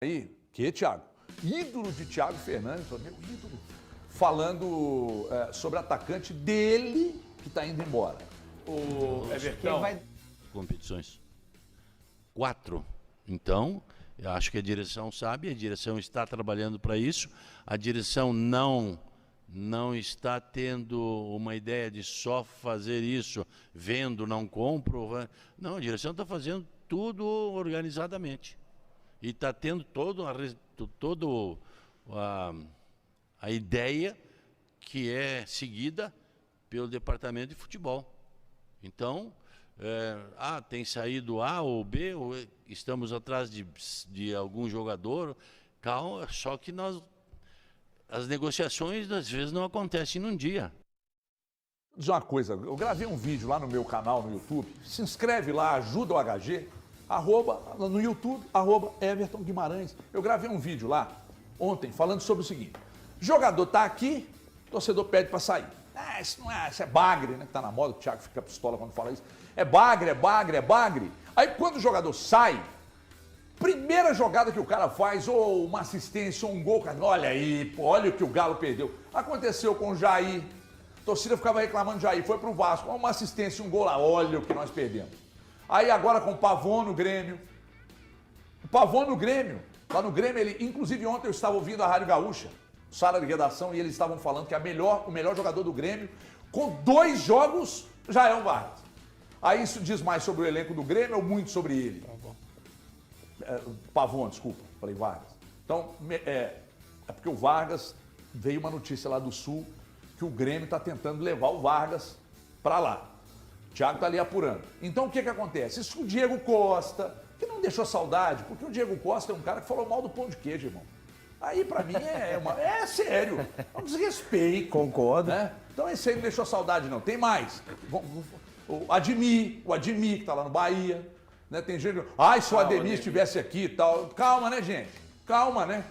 Aí, que, Thiago? Ídolo de Thiago Fernandes, meu ídolo, falando sobre atacante dele que está indo embora. O Everton. Competições. 4. Então, eu acho que a direção sabe, a direção está trabalhando para isso, a direção não está tendo uma ideia de só fazer isso, vendo, não compro. Não, a direção está fazendo tudo organizadamente. E está tendo toda a ideia que é seguida pelo departamento de futebol. Então, tem saído A ou B, ou estamos atrás de algum jogador, calma, só que as negociações às vezes não acontecem num dia. Vou dizer uma coisa, eu gravei um vídeo lá no meu canal no YouTube, se inscreve lá, ajuda o HG, no YouTube, @Everton Guimarães. Eu gravei um vídeo lá ontem falando sobre o seguinte: jogador tá aqui, torcedor pede para sair. Isso não é, isso é bagre, né? Que tá na moda, o Thiago fica pistola quando fala isso. É bagre, é bagre, é bagre. Aí quando o jogador sai, primeira jogada que o cara faz, ou uma assistência, ou um gol, cara, olha aí, pô, olha o que o Galo perdeu. Aconteceu com o Jair, a torcida ficava reclamando do Jair, foi pro Vasco, uma assistência, um gol lá, olha o que nós perdemos. Aí agora com o Pavon no Grêmio. O Pavon no Grêmio. Lá no Grêmio, ele, inclusive ontem eu estava ouvindo a Rádio Gaúcha, sala de redação, e eles estavam falando que o melhor jogador do Grêmio, com 2 jogos, já é o Vargas. Aí isso diz mais sobre o elenco do Grêmio ou muito sobre ele? Pavon, desculpa, falei Vargas. Então, é porque o Vargas, veio uma notícia lá do Sul, que o Grêmio está tentando levar o Vargas para lá. O Thiago está ali apurando. Então o que acontece? Isso com o Diego Costa, que não deixou saudade, porque o Diego Costa é um cara que falou mal do pão de queijo, irmão. Aí pra mim é sério, é um desrespeito. Concordo. Né? Então esse aí não deixou saudade não. Tem mais. O Ademir que tá lá no Bahia. Né? Tem gente que, se o Ademir estivesse aqui e tal. Calma, né, gente? Calma, né?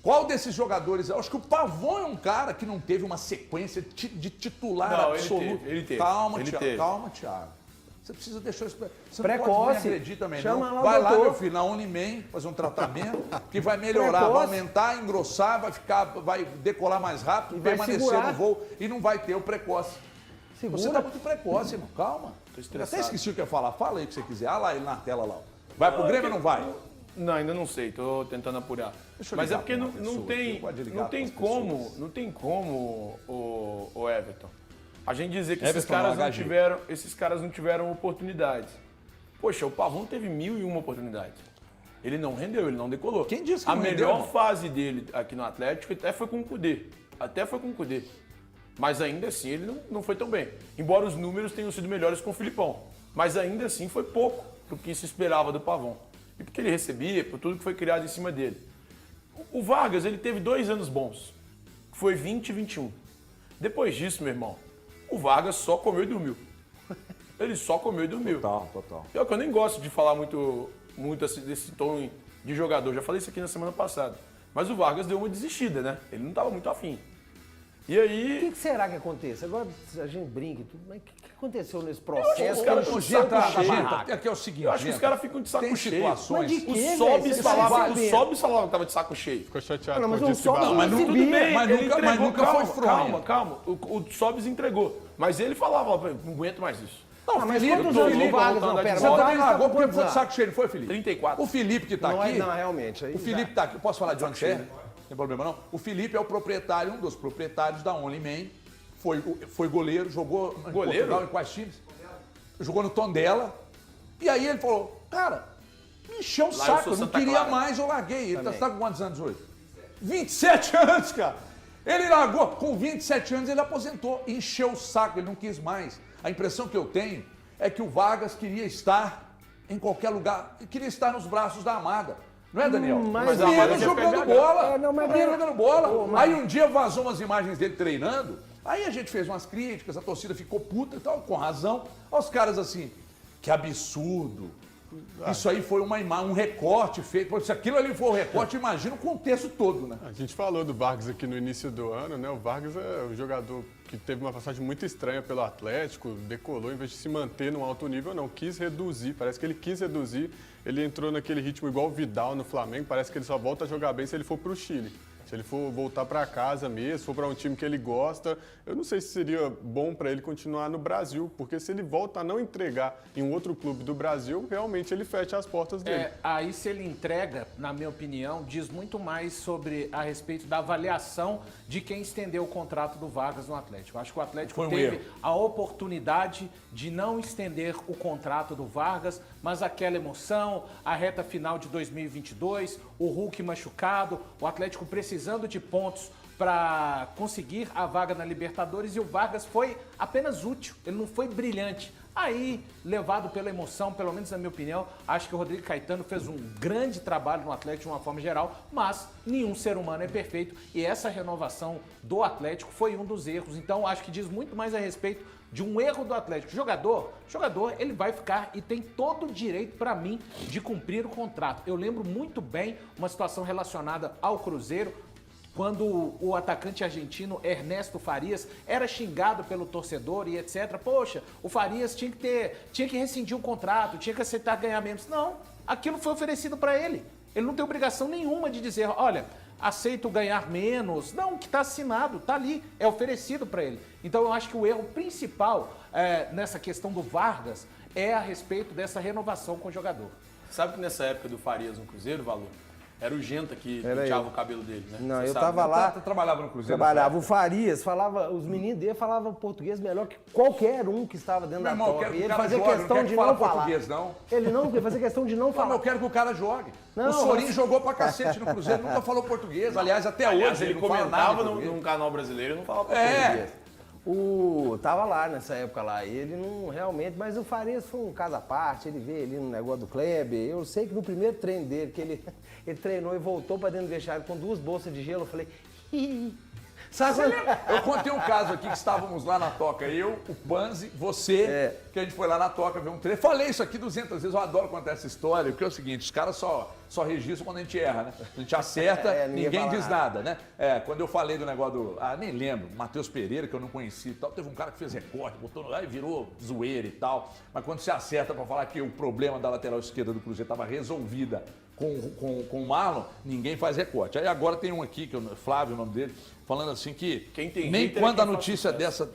Qual desses jogadores? Eu acho que o Pavon é um cara que não teve uma sequência de titular absoluto. Ele teve. Calma, Thiago. Você precisa deixar isso. Você Precoce. não pode me agredir também, Chama não. lá, Vai lá, doutor. meu filho, na Unimed, fazer um tratamento que vai melhorar, vai aumentar, engrossar, vai decolar mais rápido, permanecer no voo e não vai ter o precoce. Segura. Você tá muito precoce, irmão. Calma. Tô Eu estressado. até esqueci o que eu ia falar. Fala aí o que você quiser. Ah lá ele na tela lá. Vai pro Grêmio ou não vai? Não, ainda não sei, tô tentando apurar. Deixa eu Mas é ligar porque pra uma pessoa, eu gosto de ligar não tem pras pessoas. como, o Everton. A gente dizer que esses Everton caras não tiveram oportunidades. Poxa, o Pavon teve 1001 oportunidades. Ele não rendeu, ele não decolou. Quem disse que a não melhor rendeu? fase dele aqui no Atlético até foi com o Kudê. Mas ainda assim ele não foi tão bem. Embora os números tenham sido melhores com o Filipão. Mas ainda assim foi pouco do que se esperava do Pavon. E porque ele recebia, por tudo que foi criado em cima dele. O Vargas, ele teve 2 anos bons. Foi 20 e 21. Depois disso, meu irmão, o Vargas só comeu e dormiu. Ele só comeu e dormiu. Total. Pior que eu nem gosto de falar muito desse tom de jogador. Já falei isso aqui na semana passada. Mas o Vargas deu uma desistida, né? Ele não estava muito afim. E aí... O que será que acontece? Agora a gente brinca e tudo, mas o que aconteceu nesse acho que processo? os caras ficam de saco cheio. Aqui é o seguinte, Eu acho que os caras ficam de saco tem cheio. situações... Mas de O quê, Sobis velho? Você falava tá sabendo? que tava de saco cheio. Ficou chateado. Não, mas com o disse Sobis Bala. não mas recebia. Tudo bem, mas ele nunca- entregou. mas nunca foi fronha. Calma. O Sobis entregou. Mas ele falava, não aguento mais isso. Não, mas Felipe, quantos o anos Felipe, o Vargas não voltando pera? de você volta, também Vargas tá largou com porque quantos foi de anos? saco cheio, não foi, Felipe? 34. O Felipe que tá Não, aqui... não, realmente. Aí O Felipe tá aqui, posso falar de onde é? Não tem problema não. O Felipe é o proprietário, um dos proprietários da Only Man. Foi goleiro, jogou em Goleiro? Portugal, em quais times? Jogou no Tondela. E aí ele falou, cara, me encheu o Lá eu saco, sou eu não Santa queria Clara. mais, eu larguei. Ele Também. tá com quantos anos hoje? 27 anos, cara. Ele largou, com 27 anos ele aposentou, encheu o saco, ele não quis mais. A impressão que eu tenho é que o Vargas queria estar em qualquer lugar, queria estar nos braços da Amada. Não é, Daniel? mas a Amada Menos quer jogando pegar, bola. É, não, mas Menos é- jogando bola. Ô, mas- Aí um dia vazou umas imagens dele treinando, aí a gente fez umas críticas, a torcida ficou puta e tal, com razão. Olha os caras assim, que absurdo. Isso aí foi um recorte feito. Pô, se aquilo ali for um recorte, imagina o contexto todo, né? A gente falou do Vargas aqui no início do ano, né? O Vargas é um jogador que teve uma passagem muito estranha pelo Atlético, decolou, em vez de se manter num alto nível, não, quis reduzir, parece que ele quis reduzir, ele entrou naquele ritmo igual o Vidal no Flamengo, parece que ele só volta a jogar bem se ele for pro Chile. Se ele for voltar para casa mesmo, se for para um time que ele gosta, eu não sei se seria bom para ele continuar no Brasil, porque se ele volta a não entregar em um outro clube do Brasil, realmente ele fecha as portas dele. Aí se ele entrega, na minha opinião, diz muito mais sobre a respeito da avaliação de quem estendeu o contrato do Vargas no Atlético. Acho que o Atlético teve a oportunidade de não estender o contrato do Vargas, mas aquela emoção, a reta final de 2022, o Hulk machucado, o Atlético precisando de pontos para conseguir a vaga na Libertadores e o Vargas foi apenas útil, ele não foi brilhante. Aí, levado pela emoção, pelo menos na minha opinião, acho que o Rodrigo Caetano fez um grande trabalho no Atlético de uma forma geral, mas nenhum ser humano é perfeito e essa renovação do Atlético foi um dos erros. Então, acho que diz muito mais a respeito de um erro do Atlético. Jogador, ele vai ficar e tem todo o direito, para mim, de cumprir o contrato. Eu lembro muito bem uma situação relacionada ao Cruzeiro, quando o atacante argentino Ernesto Farias era xingado pelo torcedor e etc. Poxa, o Farias tinha que rescindir o contrato, tinha que aceitar ganhar menos. Não, aquilo foi oferecido para ele. Ele não tem obrigação nenhuma de dizer, olha, aceito ganhar menos. Não, o que está assinado, está ali, é oferecido para ele. Então eu acho que o erro principal nessa questão do Vargas é a respeito dessa renovação com o jogador. Sabe que nessa época do Farias no Cruzeiro, Valor, era o Genta que penteava o cabelo dele, né? Não, Você eu sabe, tava né? lá. Você trabalhava no Cruzeiro? Trabalhava. O Farias falava, os meninos dele falavam português melhor que qualquer um que estava dentro Meu da irmão, eu toca. quero E que o ele cara fazia jogue, questão não de quero que não fala falar. português, não. Ele não, ele fazia questão de não Não, falar. eu quero que o cara jogue. Não, o Sorin mas- jogou pra cacete no Cruzeiro, nunca falou português. Aliás, até Aliás, hoje ele não fala nada comentava de num português. canal brasileiro e não falava É. português. Tava lá nessa época lá, ele não realmente, mas o Farias foi um caso à parte, ele veio ali no negócio do Kleber, eu sei que no primeiro treino dele, que ele treinou e voltou pra dentro do vestiário com 2 bolsas de gelo, eu falei, "Ih". Sabe quando... Eu contei um caso aqui que estávamos lá na toca, eu, o Panzi, você, que a gente foi lá na toca ver um treino. Falei isso aqui 200 vezes, eu adoro contar essa história, porque é o seguinte, os caras só registram quando a gente erra, né? A gente acerta, ninguém fala diz nada, né? Quando eu falei do negócio do, nem lembro, Matheus Pereira, que eu não conheci e tal, teve um cara que fez recorte, botou no lá e virou zoeira e tal, mas quando você acerta pra falar que o problema da lateral esquerda do Cruzeiro estava resolvida com o Marlon, ninguém faz recorte. Aí agora tem um aqui, que é o Flávio, o nome dele, falando assim que Quem tem nem hater é quando quem a faz notícia sucesso.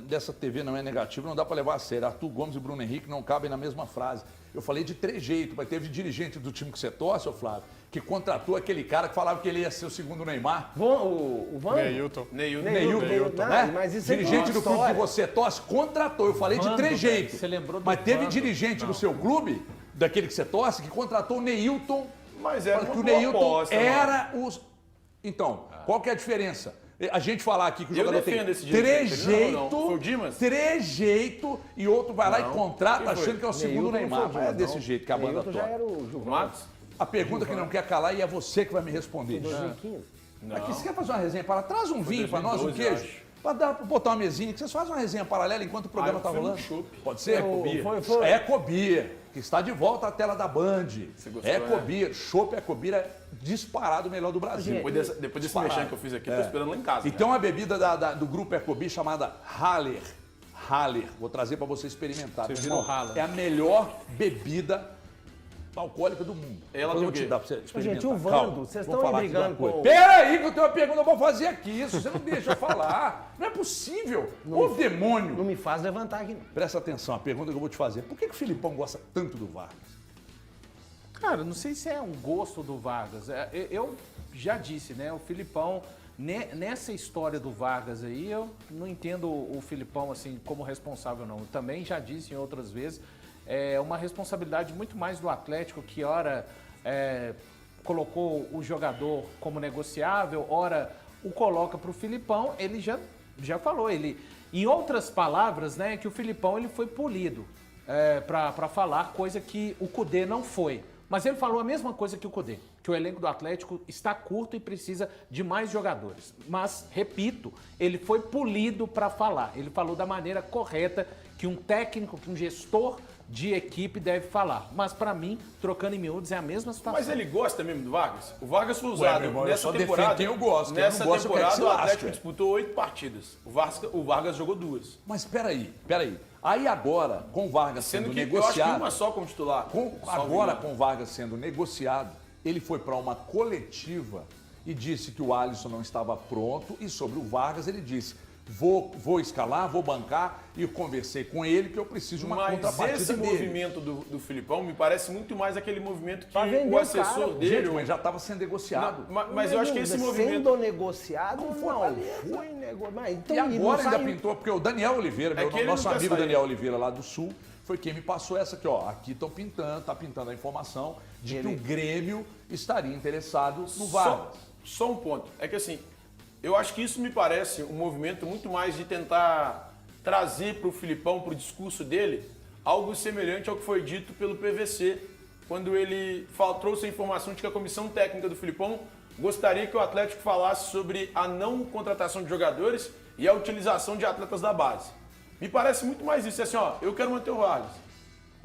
dessa TV não é negativa, não dá para levar a sério. Arthur Gomes e Bruno Henrique não cabem na mesma frase. Eu falei de trejeitos, mas teve dirigente do time que você torce, ô Flávio, que contratou aquele cara que falava que ele ia ser o segundo Neymar. O Van? Neilton. Neilton, Não, né? mas isso é Dirigente do clube história. que você torce contratou. Eu falei de trejeito. Você lembrou do Mas teve Vando? dirigente do seu clube, daquele que você torce, que contratou o Neilton. Mas era Falando que uma o boa Neilton aposta, era os. Então, qual que é a diferença? A gente falar aqui que o Eu jogador tem defendo esse dirigente. trejeito, Não. Foi o Dimas? trejeito e outro vai lá e contrata Quem foi? achando que é o segundo Neilton não Neymar. foi o Mas é Dimas, desse não. jeito que a banda Neilton já toca. era o Gilvan. Matos? A pergunta que não quer calar e é você que vai me responder. 2015. Aqui, você quer fazer uma resenha para trás um vinho para nós, um 2012, queijo? eu Para botar uma mesinha, que vocês fazem uma resenha paralela enquanto o programa eu está fui no rolando. chopp. Pode ser? Foi. Ecobir, que está de volta à tela da Band. gostou, Ecobir, chopp Ecobir é disparado o melhor do Brasil. Depois desse Disparado. mexão que eu fiz aqui, tô esperando lá em casa. E tem uma bebida do grupo Ecobir chamada Haller. Haller. Vou trazer para você experimentar. Você Irmão, viu o Haller? é a melhor bebida alcoólica do mundo. Ela Depois eu tem vou o quê? te dar pra você experimentar. Gente, o Vando, Calma, vocês vou estão falar aí aqui de uma brigando coisa. com- Peraí que eu tenho uma pergunta, eu vou fazer aqui isso. Você não deixa eu falar. Não é possível. Ô demônio. Não me faz levantar aqui, não. Presta atenção, a pergunta que eu vou te fazer. Por que o Filipão gosta tanto do Vargas? Cara, não sei se é um gosto do Vargas. Eu já disse, né? O Filipão, nessa história do Vargas aí, eu não entendo o Filipão assim como responsável, não. Eu também já disse em outras vezes, é uma responsabilidade muito mais do Atlético, que ora colocou o jogador como negociável, ora o coloca para o Filipão. Ele já falou, em outras palavras, né, que o Filipão ele foi polido para falar, coisa que o Cudê não foi. Mas ele falou a mesma coisa que o Cudê, que o elenco do Atlético está curto e precisa de mais jogadores. Mas, repito, ele foi polido para falar. Ele falou da maneira correta que um técnico, que um gestor de equipe deve falar. Mas para mim, trocando em miúdos, é a mesma situação. Mas ele gosta mesmo do Vargas? O Vargas foi usado meu irmão, eu nessa só defendo temporada. quem eu gosto. Quem eu Nessa não gosto, eu quero que temporada, se o Atlético lasque. disputou 8 partidas. O Vargas jogou 2. Mas peraí. Aí agora, com o Vargas Sendo sendo que eu acho que negociado... uma só como titular. Agora, com o Vargas sendo negociado, ele foi para uma coletiva e disse que o Alisson não estava pronto. E sobre o Vargas, ele disse: vou escalar, vou bancar. E eu conversei com ele que eu preciso de uma Mas contrapartida esse dele. movimento do Filipão me parece muito mais aquele movimento que vender o o assessor cara. dele... Gente, mas já estava sendo negociado. Mas eu acho que esse movimento... Sendo negociado, não Fortaleza. foi negociado. Então, E agora não ainda saiu. pintou, porque o Daniel Oliveira, É que ele nosso não quer amigo sair. Daniel Oliveira lá do Sul, foi quem me passou essa aqui, ó. Aqui estão pintando, tá pintando a informação de que o Grêmio estaria interessado no Vargas. Só um ponto. É que assim, eu acho que isso me parece um movimento muito mais de tentar trazer para o Filipão, para o discurso dele, algo semelhante ao que foi dito pelo PVC, quando ele trouxe a informação de que a comissão técnica do Filipão gostaria que o Atlético falasse sobre a não contratação de jogadores e a utilização de atletas da base. Me parece muito mais isso, assim, ó, eu quero manter o Vargas.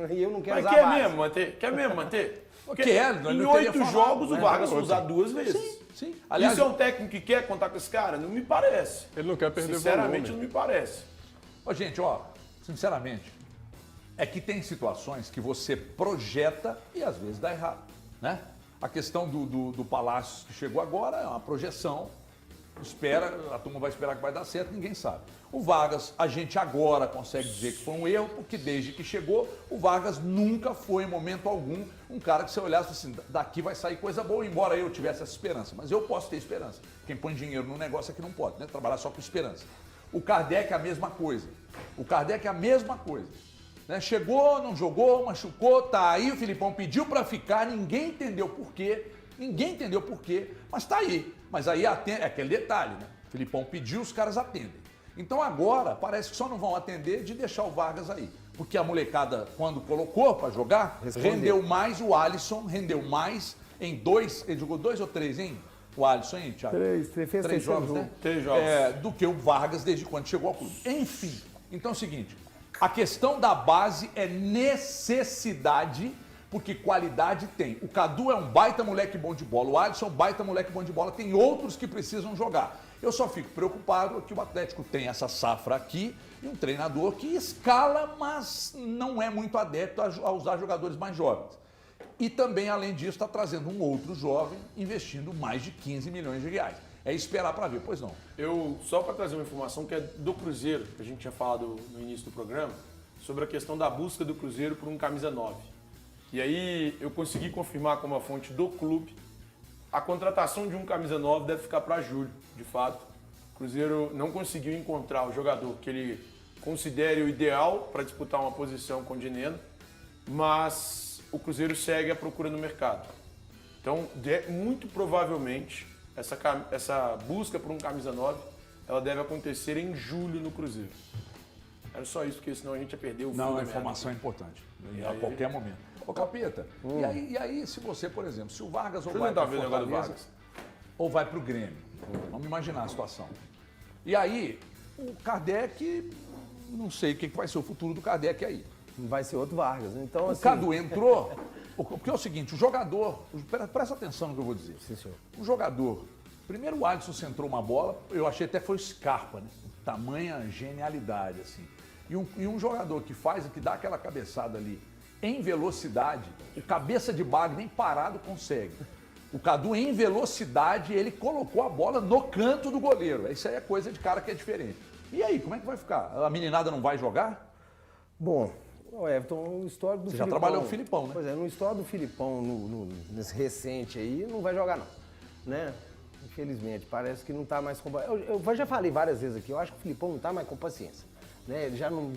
E eu não quero Mas usar quer base. mesmo manter? Quer mesmo manter? Porque Quer, não em teria 8 falado, jogos né? o Vargas foi usado 2 vezes. Sim. Aliás, Isso é um técnico que quer contar com esse cara? Não me parece. Ele não quer perder Sinceramente, volume. não me parece. Ó, gente, ó, sinceramente, é que tem situações que você projeta e às vezes dá errado, né? A questão do Palácio que chegou agora é uma projeção, a turma vai esperar que vai dar certo, ninguém sabe. O Vargas, a gente agora consegue dizer que foi um erro, porque desde que chegou, o Vargas nunca foi, em momento algum, um cara que você olhasse assim, daqui vai sair coisa boa, embora eu tivesse essa esperança. Mas eu posso ter esperança. Quem põe dinheiro no negócio é que não pode, né? Trabalhar só com esperança. O Kardec é a mesma coisa. Né? Chegou, não jogou, machucou, tá aí, o Filipão pediu para ficar, ninguém entendeu por quê, mas tá aí. Mas aí é aquele detalhe, né? O Filipão pediu, os caras atendem. Então agora parece que só não vão atender de deixar o Vargas aí. Porque a molecada, quando colocou para jogar, rendeu mais o Alisson, rendeu mais em 2, ele jogou 2 ou 3, hein? O Alisson, hein, Thiago? 3 jogos, né? 3 jogos. Do que o Vargas desde quando chegou ao clube. Enfim, então é o seguinte, a questão da base é necessidade, porque qualidade tem. O Cadu é um baita moleque bom de bola, o Alisson é um baita moleque bom de bola, tem outros que precisam jogar. Eu só fico preocupado que o Atlético tem essa safra aqui e um treinador que escala, mas não é muito adepto a usar jogadores mais jovens. E também, além disso, está trazendo um outro jovem investindo mais de 15 milhões de reais. É esperar para ver, pois não. Só para trazer uma informação que é do Cruzeiro, que a gente tinha falado no início do programa, sobre a questão da busca do Cruzeiro por um camisa 9. E aí eu consegui confirmar com uma fonte do clube, a contratação de um camisa 9 deve ficar para julho, de fato. O Cruzeiro não conseguiu encontrar o jogador que ele considere o ideal para disputar uma posição com o Dineno, mas o Cruzeiro segue a procura no mercado. Então, muito provavelmente, essa busca por um camisa 9, ela deve acontecer em julho no Cruzeiro. Era só isso, porque senão a gente ia perder o fio Não, da a meada. informação é importante. A qualquer momento. Ô, Capeta, e aí, se você, por exemplo, se o Vargas ou Deixa eu vai tentar para ver o negócio do Fortaleza, Vargas. ou vai para o Grêmio, vamos imaginar a situação. E aí, o Kardec, não sei o que vai ser o futuro do Kardec aí. Vai ser outro Vargas. Então, O assim, Cadu entrou, porque é o seguinte, o jogador, presta atenção no que eu vou dizer. Sim, senhor. O jogador, primeiro o Alisson centrou uma bola, eu achei até foi o Scarpa, né? Tamanha genialidade, assim. E um jogador que dá aquela cabeçada ali em velocidade, o cabeça de bag nem parado consegue. O Cadu, em velocidade, ele colocou a bola no canto do goleiro. Isso aí é coisa de cara que é diferente. E aí, como é que vai ficar? A meninada não vai jogar? Bom, Everton, o histórico do Você já Filipão... trabalhou com o Filipão, né? Pois é, no histórico do Filipão, nesse recente aí, não vai jogar não, né? Infelizmente, parece que não tá mais com... Eu já falei várias vezes aqui, eu acho que o Filipão não tá mais com paciência, né? Ele já não...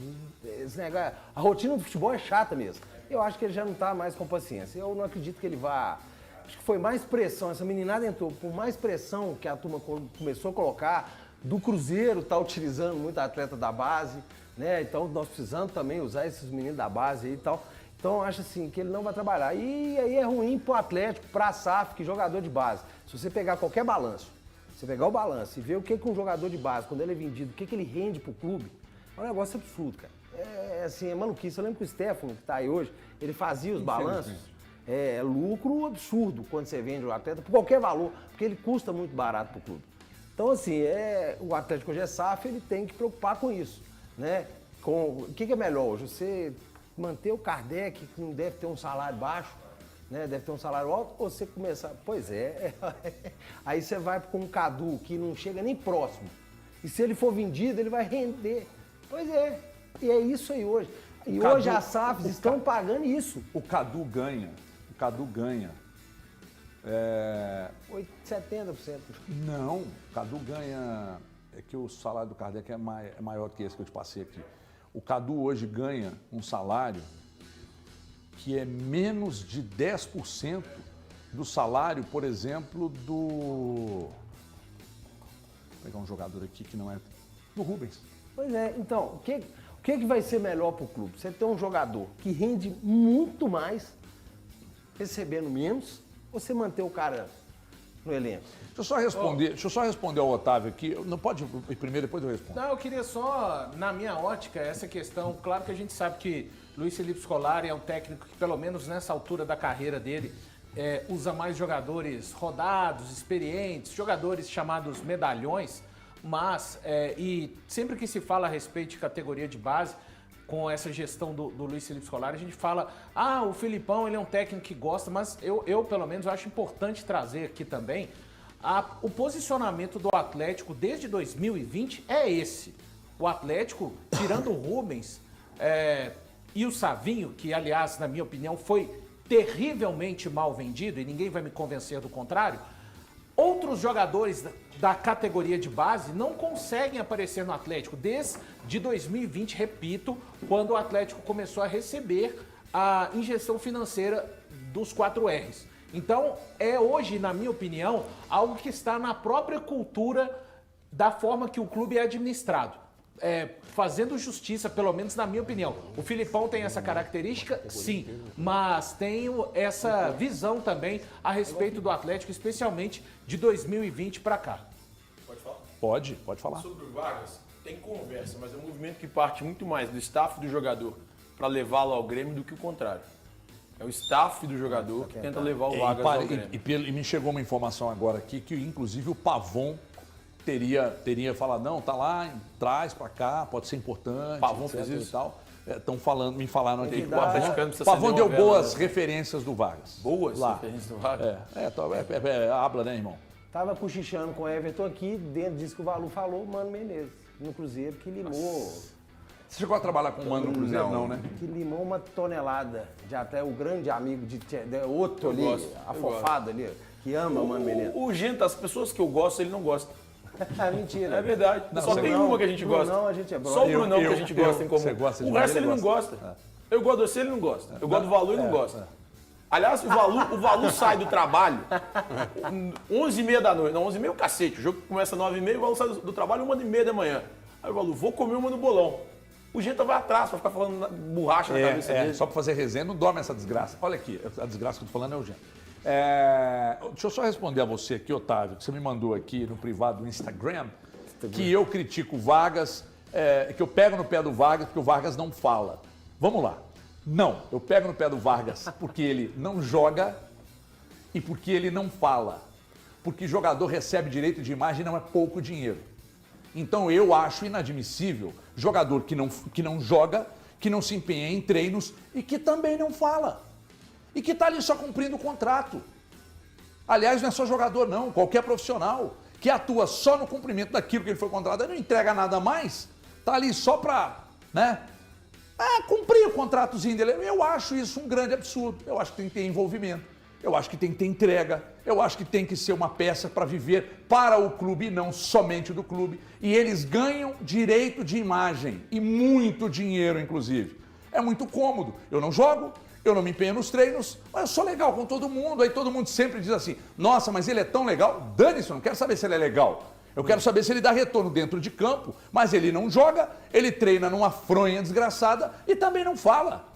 Esse negócio, a rotina do futebol é chata mesmo. Eu acho que ele já não tá mais com paciência. Eu não acredito que ele vá... Acho que foi mais pressão, essa meninada entrou por mais pressão que a turma começou a colocar, do Cruzeiro tá utilizando muito atleta da base, né? Então nós precisamos também usar esses meninos da base aí e tal. Então eu acho assim que ele não vai trabalhar. E aí é ruim pro Atlético, pra SAF, que jogador de base. Se você pegar qualquer balanço, você pegar o balanço e ver o que um jogador de base, quando ele é vendido, o que ele rende pro clube, é um negócio absurdo, cara. assim, é maluquice. Eu lembro que o Stefano, que está aí hoje, ele fazia os balanços. É lucro absurdo quando você vende o atleta, por qualquer valor, porque ele custa muito barato para o clube. Então, assim, o Atlético hoje é SAF, ele tem que preocupar com isso, né? O que é melhor hoje? Você manter o Kardec, que não deve ter um salário baixo, né? Deve ter um salário alto, ou você começar... Pois é. Aí você vai com um Cadu que não chega nem próximo. E se ele for vendido, ele vai render. Pois é. E é isso aí hoje. E Cadu, hoje as SAFs estão pagando isso. O Cadu ganha. 70%. Não, o Cadu ganha... É que o salário do Kardec é maior que esse que eu te passei aqui. O Cadu hoje ganha um salário que é menos de 10% do salário, por exemplo, do... Vou pegar um jogador aqui que não é... Do Rubens. Pois é, então, o que vai ser melhor para o clube? Você ter um jogador que rende muito mais, recebendo menos, ou você manter o cara no elenco? Deixa eu só responder ao Otávio aqui. Não pode ir primeiro, depois eu respondo. Não, eu queria só, na minha ótica, essa questão. Claro que a gente sabe que Luiz Felipe Scolari é um técnico que, pelo menos nessa altura da carreira dele, usa mais jogadores rodados, experientes, jogadores chamados medalhões, mas, e sempre que se fala a respeito de categoria de base, com essa gestão do Luiz Felipe Scolari, a gente fala, o Filipão, ele é um técnico que gosta, mas eu pelo menos, acho importante trazer aqui também o posicionamento do Atlético desde 2020 é esse. O Atlético, tirando o Rubens e o Savinho, que, aliás, na minha opinião, foi terrivelmente mal vendido, e ninguém vai me convencer do contrário, outros jogadores da categoria de base não conseguem aparecer no Atlético desde 2020, repito, quando o Atlético começou a receber a injeção financeira dos 4 R's. Então, hoje, na minha opinião, algo que está na própria cultura da forma que o clube é administrado. Fazendo justiça, pelo menos na minha opinião. O Filipão tem essa característica, sim, mas tenho essa visão também a respeito do Atlético, especialmente de 2020 para cá. Pode falar? Pode falar. Sobre o Vargas, tem conversa, mas é um movimento que parte muito mais do staff do jogador para levá-lo ao Grêmio do que o contrário. É o staff do jogador que tenta levar o Vargas ao Grêmio. E me chegou uma informação agora aqui que, inclusive, o Pavon teria falado, não, tá lá, traz pra cá, pode ser importante. Pavon fez isso? E tal. Me falaram aqui que o Pavon deu boas referências do Vargas. Boas lá. referências do Vargas? Habla, né, irmão? Tava cochichando com o Everton aqui, dentro disso que o Valu falou, o Mano Menezes, no Cruzeiro, que limou... Você chegou a trabalhar com o Mano no Cruzeiro? Não, né? Que limou uma tonelada de até o grande amigo de outro ali, afofado ali, que ama o Mano Menezes. O Genta, as pessoas que eu gosto, ele não gosta. Mentira. É verdade. Não, só tem uma que a gente gosta. Não, a gente é só o Brunão que a gente gosta em comum. Você gosta de o resto ele ele não gosta. Eu gosto de você, ele não gosta. Eu gosto do Valu, ele não gosta. Aliás, o Valu sai do trabalho 11h30 da noite. Não, 11h30 é o cacete. O jogo começa 9h30, o Valu sai do trabalho 1h30 da manhã. Aí o Valu, vou comer uma no bolão. O Genta vai atrás pra ficar falando borracha na cabeça dele. Só pra fazer resenha, não dorme essa desgraça. Olha aqui, a desgraça que eu tô falando é o Genta. Deixa eu só responder a você aqui, Otávio, que você me mandou aqui no privado do Instagram, que eu critico o Vargas, que eu pego no pé do Vargas porque o Vargas não fala. Vamos lá. Não, eu pego no pé do Vargas porque ele não joga e porque ele não fala. Porque jogador recebe direito de imagem não é pouco dinheiro. Então eu acho inadmissível jogador que não joga, que não se empenha em treinos e que também não fala. E que está ali só cumprindo o contrato. Aliás, não é só jogador não, qualquer profissional que atua só no cumprimento daquilo que ele foi contratado, não entrega nada mais, está ali só para, cumprir o contratozinho dele. Eu acho isso um grande absurdo. Eu acho que tem que ter envolvimento. Eu acho que tem que ter entrega, eu acho que tem que ser uma peça para viver para o clube e não somente do clube. E eles ganham direito de imagem e muito dinheiro, inclusive. É muito cômodo. Eu não jogo, eu não me empenho nos treinos, mas eu sou legal com todo mundo. Aí todo mundo sempre diz assim, nossa, mas ele é tão legal. Dane-se, eu não quero saber se ele é legal. Eu quero saber se ele dá retorno dentro de campo, mas ele não joga, ele treina numa fronha desgraçada e também não fala.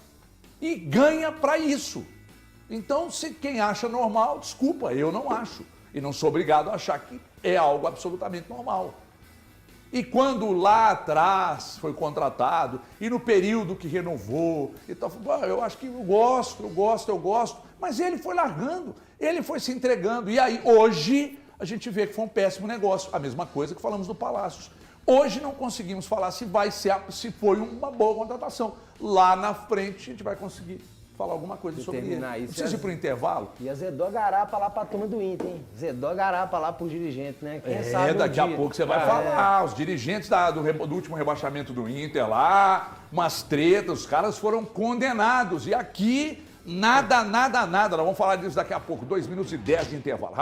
E ganha para isso. Então, se quem acha normal, desculpa, eu não acho. E não sou obrigado a achar que é algo absolutamente normal. E quando lá atrás foi contratado, e no período que renovou, então, eu acho que eu gosto, mas ele foi largando, ele foi se entregando. E aí, hoje, a gente vê que foi um péssimo negócio. A mesma coisa que falamos do Palácios. Hoje não conseguimos falar se foi uma boa contratação. Lá na frente a gente vai conseguir falar alguma coisa sobre ele. Precisa ir para o intervalo? E azedou a garapa lá para a turma do Inter, hein? Azedou a garapa lá para os dirigentes, né? Quem sabe daqui a pouco você vai falar. Os dirigentes do último rebaixamento do Inter lá, umas tretas, os caras foram condenados. E aqui, nada. Nós vamos falar disso daqui a pouco. 2 minutos e 10 de intervalo.